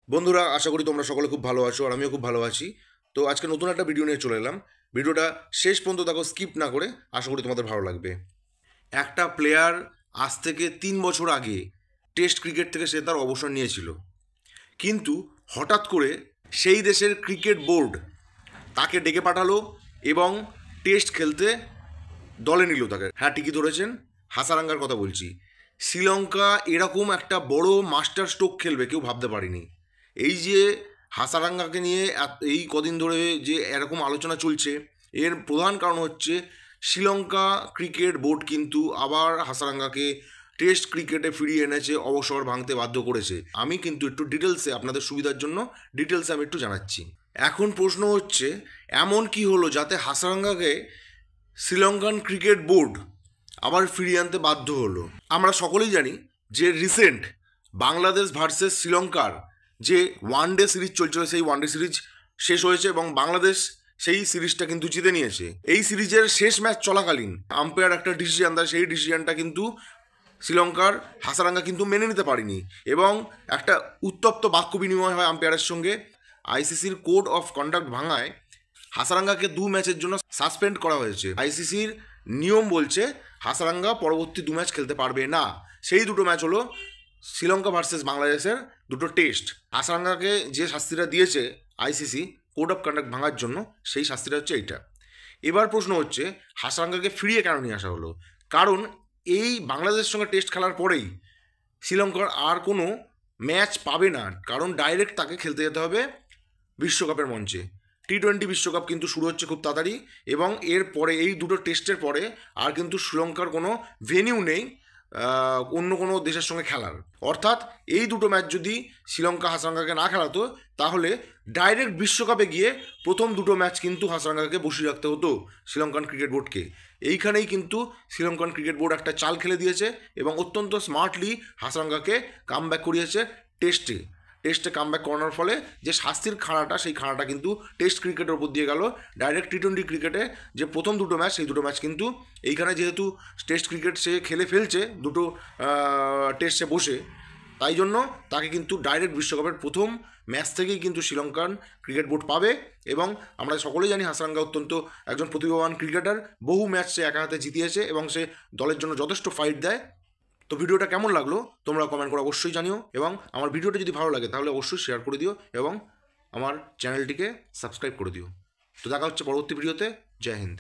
বন্ধুরা, আশা করি তোমরা সকলে খুব ভালো আছো আর আমিও খুব ভালো আছি। তো আজকে নতুন একটা ভিডিও নিয়ে চলে এলাম। ভিডিওটা শেষ পর্যন্ত দেখো, স্কিপ না করে। আশা করি তোমাদের ভালো লাগবে। একটা প্লেয়ার আজ থেকে 3 বছর আগে টেস্ট ক্রিকেট থেকে সে তার অবসর নিয়েছিল, কিন্তু হঠাৎ করে সেই দেশের ক্রিকেট বোর্ড তাকে ডেকে পাঠালো এবং টেস্ট খেলতে দলে নিল তাকে। হ্যাঁ, ঠিকই ধরেছেন, হাসারাঙ্গার কথা বলছি। শ্রীলঙ্কা এরকম একটা বড় মাস্টার স্ট্রোক খেলবে কেউ ভাবতে পারেনি। এই যে হাসারাঙ্গাকে নিয়ে এই কদিন ধরে যে এরকম আলোচনা চলছে, এর প্রধান কারণ হচ্ছে শ্রীলঙ্কা ক্রিকেট বোর্ড কিন্তু আবার হাসারাঙ্গাকে টেস্ট ক্রিকেটে ফিরিয়ে এনেছে, অবসর ভাঙতে বাধ্য করেছে। আমি কিন্তু একটু ডিটেলসে আপনাদের সুবিধার জন্য ডিটেলসে আমি একটু জানাচ্ছি। এখন প্রশ্ন হচ্ছে, এমন কি হলো যাতে হাসারাঙ্গাকে শ্রীলঙ্কান ক্রিকেট বোর্ড আবার ফিরিয়ে আনতে বাধ্য হলো? আমরা সকলেই জানি যে রিসেন্ট বাংলাদেশ ভার্সেস শ্রীলঙ্কার যে ওয়ানডে সিরিজ চলছিল, সেই ওয়ানডে সিরিজ শেষ হয়েছে এবং বাংলাদেশ সেই সিরিজটা কিন্তু জিতে নিয়েছে। এই সিরিজের শেষ ম্যাচ চলাকালীন আম্পায়ার একটা ডিসিশন দেয়, সেই ডিসিশনটা কিন্তু শ্রীলঙ্কার হাসারাঙ্গা কিন্তু মেনে নিতে পারেনি এবং একটা উত্তপ্ত বাক্য বিনিময় হয় আম্পায়ারের সঙ্গে। আইসিসির কোড অফ কন্ডাক্ট ভাঙায় হাসারাঙ্গাকে 2 ম্যাচের জন্য সাসপেন্ড করা হয়েছে। আইসিসির নিয়ম বলছে হাসারাঙ্গা পরবর্তী 2 ম্যাচ খেলতে পারবে না। সেই 2টো ম্যাচ হলো শ্রীলঙ্কা ভার্সেস বাংলাদেশের 2টো টেস্ট। হাসারাঙ্গাকে যে শাস্তিটা দিয়েছে আইসিসি কোড অফ কন্ডাক্ট ভাঙার জন্য, সেই শাস্তিটা হচ্ছে এইটা। এবার প্রশ্ন হচ্ছে, হাসারাঙ্গাকে ফিরিয়ে কেন নিয়ে আসা হলো? কারণ এই বাংলাদেশের সঙ্গে টেস্ট খেলার পরেই শ্রীলঙ্কার আর কোনো ম্যাচ পাবে না, কারণ ডাইরেক্ট তাকে খেলতে যেতে হবে বিশ্বকাপের মঞ্চে। টি-20 বিশ্বকাপ কিন্তু শুরু হচ্ছে খুব তাড়াতাড়ি এবং এর পরে এই 2টো টেস্টের পরে আর কিন্তু শ্রীলঙ্কার কোনো ভেনিউ নেই অন্য কোনো দেশের সঙ্গে খেলার। অর্থাৎ এই 2টো ম্যাচ যদি শ্রীলঙ্কা হাসারাঙ্গাকে না খেলাতো, তাহলে ডাইরেক্ট বিশ্বকাপে গিয়ে প্রথম 2টো ম্যাচ কিন্তু হাসারাঙ্গাকে বসিয়ে রাখতে হতো শ্রীলঙ্কান ক্রিকেট বোর্ডকে। এইখানেই কিন্তু শ্রীলঙ্কান ক্রিকেট বোর্ড একটা চাল খেলে দিয়েছে এবং অত্যন্ত স্মার্টলি হাসারাঙ্গাকে কামব্যাক করিয়েছে টেস্টে। কামব্যাক করানোর ফলে যে শাস্তির খাড়াটা, সেই খাড়াটা কিন্তু টেস্ট ক্রিকেটের উপর দিয়ে গেল। ডাইরেক্ট টি-20 ক্রিকেটে যে প্রথম 2টো ম্যাচ, সেই 2টো ম্যাচ কিন্তু এইখানে যেহেতু টেস্ট ক্রিকেট সে খেলে ফেলছে 2টো টেস্টে বসে, তাই জন্য তাকে কিন্তু ডাইরেক্ট বিশ্বকাপের প্রথম ম্যাচ থেকেই কিন্তু শ্রীলঙ্কান ক্রিকেট বোর্ড পাবে। এবং আমরা সকলেই জানি হাসারাঙ্গা অত্যন্ত একজন প্রতিভাবান ক্রিকেটার। বহু ম্যাচ সে একা হাতে জিতিয়েছে এবং সে দলের জন্য যথেষ্ট ফাইট দেয়। তো ভিডিওটা কেমন লাগলো তোমরা কমেন্ট করে অবশ্যই জানিও, এবং আমার ভিডিওটা যদি ভালো লাগে তাহলে অবশ্যই শেয়ার করে দিও এবং আমার চ্যানেলটিকে সাবস্ক্রাইব করে দিও। তো দেখা হচ্ছে পরবর্তী ভিডিওতে। জয় হিন্দ।